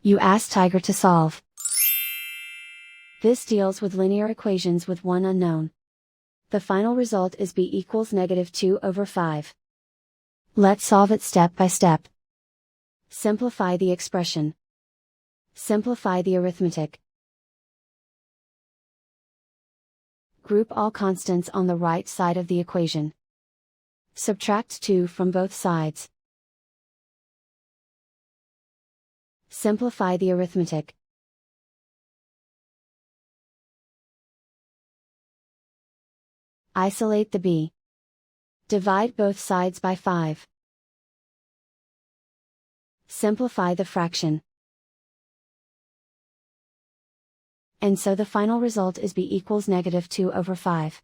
You ask Tiger to solve. This deals with linear equations with one unknown. The final result is b equals -2/5. Let's solve it step by step. Simplify the expression. Simplify the arithmetic. Group all constants on the right side of the equation. Subtract 2 from both sides. Simplify the arithmetic. Isolate the b. Divide both sides by 5. Simplify the fraction. And so the final result is b equals -2/5.